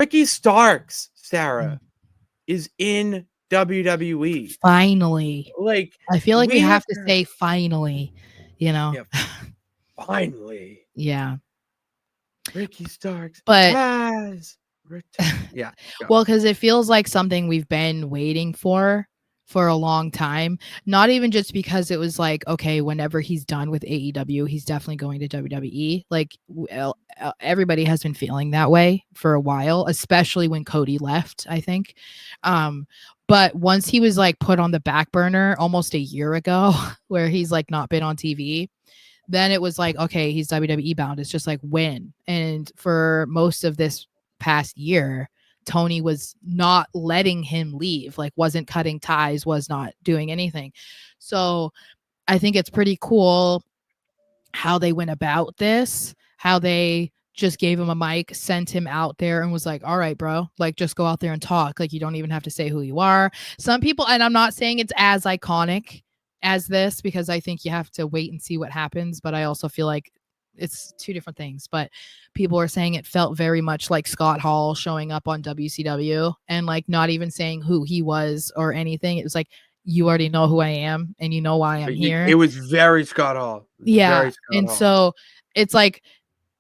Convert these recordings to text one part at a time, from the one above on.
Ricky Starks, Sarah, Mm. is in WWE. Finally. Like, I feel like we have to to say finally, you know? yeah, finally, Yeah. Ricky Starks But has returned. Yeah, go. well, because it feels like something we've been waiting for a long time. Not even just because it was like, okay, whenever he's done with AEW, he's definitely going to WWE. Like, everybody has been feeling that way for a while, especially when Cody left, I think. But once he was like put on the back burner almost a year ago, where he's like not been on TV, then it was like, okay, he's WWE bound. It's just like when. And for most of this past year, Tony was not letting him leave, like wasn't cutting ties, was not doing anything. So I think it's pretty cool how they went about this, how they just gave him a mic, sent him out there and was like, all right, bro, like just go out there and talk. Like you don't even have to say who you are. Some people, and I'm not saying it's as iconic as this because I think you have to wait and see what happens, but I also feel like it's two different things. But people are saying it felt very much like Scott Hall showing up on WCW and like not even saying who he was or anything. It was like, you already know who I am and you know why I'm here. It was very Scott Hall. Yeah. Very Scott And Hall. so it's like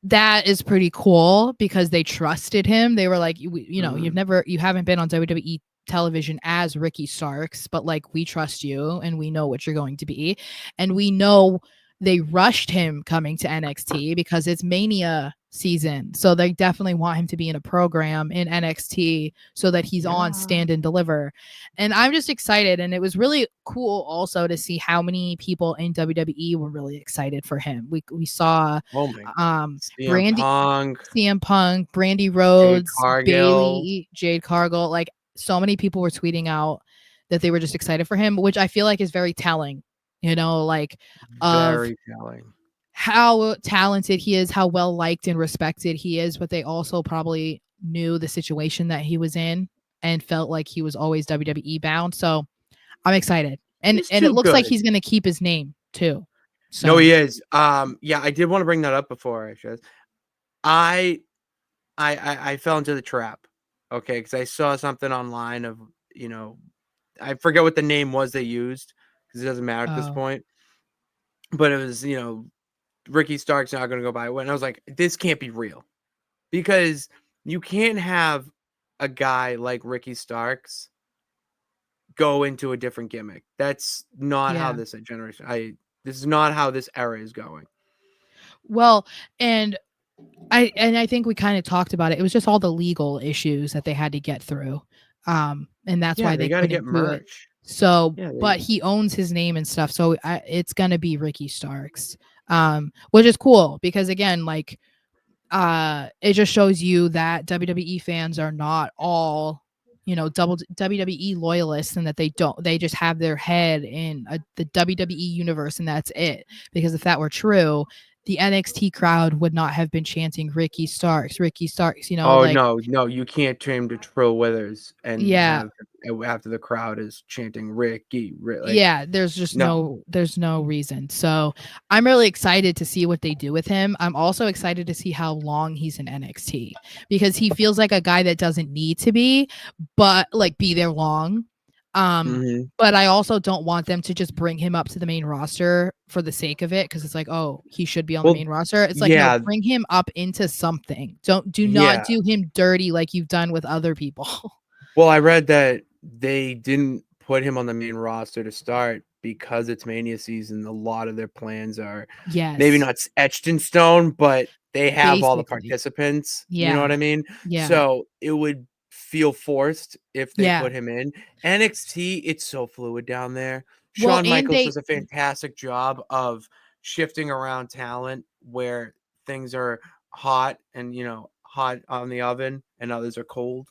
that is pretty cool because they trusted him. They were like, you know, you haven't been on WWE television as Ricky Starks, but like we trust you and we know what you're going to be. And we know they rushed him coming to NXT because it's Mania season. So they definitely want him to be in a program in NXT so that he's on Stand and Deliver. And I'm just excited. And it was really cool also to see how many people in WWE were really excited for him. We saw CM Punk, Brandy Rhodes, Bailey, Jade Cargill, like so many people were tweeting out that they were just excited for him, which I feel like is very telling, you know, like of how talented he is, how well liked and respected he is, but they also probably knew the situation that he was in and felt like he was always WWE bound. So I'm excited. And it looks like he's going to keep his name too. So. No, he is. Yeah, I did want to bring that up before. I fell into the trap. Okay, because I saw something online of, you know, I forget what the name was they used because it doesn't matter at this point. But it was, you know, Ricky Stark's not going to go by. And I was like, this can't be real because you can't have a guy like Ricky Starks go into a different gimmick. That's not how this generation. This is not how this era is going. Well, and I think we kind of talked about it. It was just all the legal issues that they had to get through. And that's why they couldn't do it. So, but he owns his name and stuff. So it's going to be Ricky Starks, which is cool because again, like, it just shows you that WWE fans are not all, you know, double WWE loyalists and that they just have their head in the WWE universe and that's it. Because if that were true, the NXT crowd would not have been chanting Ricky Starks, you know. Oh, like, no, you can't change to Trill Withers and yeah, after the crowd is chanting Ricky. yeah, there's just no reason. So I'm really excited to see what they do with him. I'm also excited to see how long he's in NXT because he feels like a guy that doesn't need to be, but like be there long. But I also don't want them to just bring him up to the main roster for the sake of it because it's like, oh, he should be on the main roster. It's like, no, bring him up into something. Do not do him dirty like you've done with other people. Well, I read that they didn't put him on the main roster to start because it's Mania season. A lot of their plans are maybe not etched in stone, but they have all the participants. You know what I mean? Yeah. So it would feel forced if they put him in. NXT, it's so fluid down there. Shawn Michaels does a fantastic job of shifting around talent where things are hot and, you know, hot on the oven and others are cold.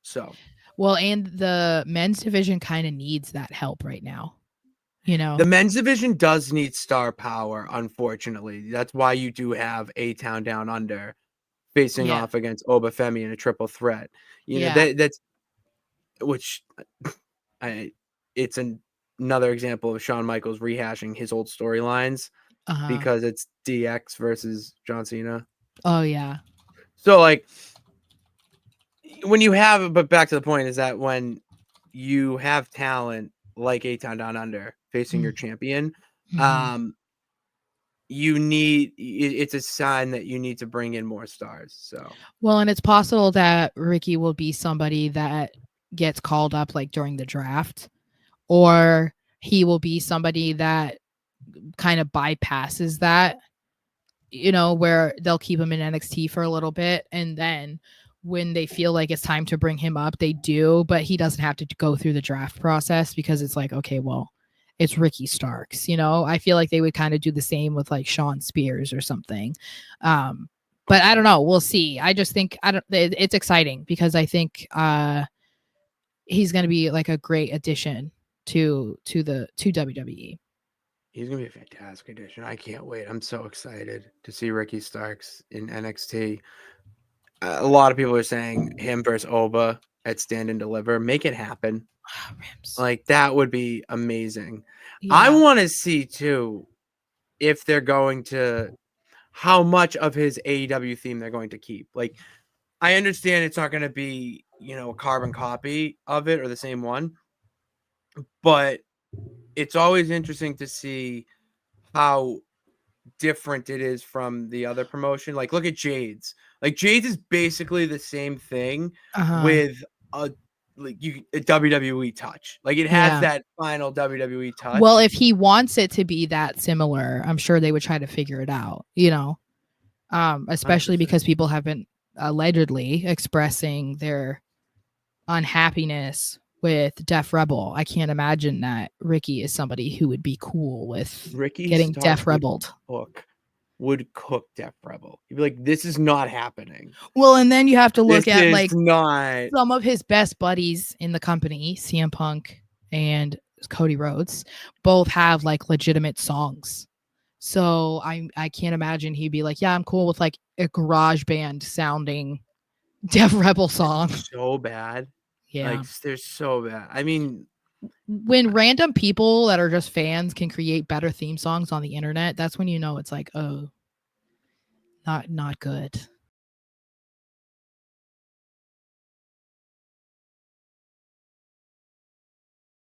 So, well, and the men's division kind of needs that help right now. You know, the men's division does need star power, unfortunately. That's why you do have A-Town Down Under facing off against Obafemi in a triple threat. You know, that's which it's another example of Shawn Michaels rehashing his old storylines because it's DX versus John Cena. Oh yeah. So like when you have, but back to the point is that when you have talent like Eitan Down Under facing your champion, Mhm. um, you need it's a sign that you need to bring in more stars. So Well, and it's possible that Ricky will be somebody that gets called up like during the draft, or he will be somebody that kind of bypasses that, where they'll keep him in NXT for a little bit, and then when they feel like it's time to bring him up, they do, but he doesn't have to go through the draft process because it's like, okay, well, it's Ricky Starks. I feel like they would kind of do the same with like Sean Spears or something. But I don't know. We'll see. I just think it's exciting because I think he's going to be like a great addition to WWE. he's gonna be a fantastic addition. I can't wait. I'm so excited to see Ricky Starks in NXT. A lot of people are saying him versus Oba at Stand and Deliver. Make it happen. Rims. Like that would be amazing. I Yeah. want to see too if they're going to how much of his AEW theme they're going to keep. Like I understand it's not going to be, a carbon copy of it or the same one, but it's always interesting to see how different it is from the other promotion. Like look at Jade's. Like Jade's is basically the same thing Uh-huh. with a a WWE touch. Like it has Yeah. that final WWE Well, touch. if he wants it to be that similar, I'm sure they would try to figure it out. Especially 100%. because people have been allegedly expressing their unhappiness with Def Rebel. I can't imagine that Ricky is somebody who would be cool with Ricky getting Starks Def Rebeled. would cook Def Rebel. You'd be like, this is not happening. Well, and then you have to This look at is like not. some of his best buddies in the company, CM Punk and Cody Rhodes, both have like legitimate songs. So I can't imagine he'd be like, yeah, I'm cool with like a garage band sounding Def Rebel song. So bad. Yeah. Like they're so bad. I mean, When random people that are just fans can create better theme songs on the internet, that's when you know it's like, oh, not good.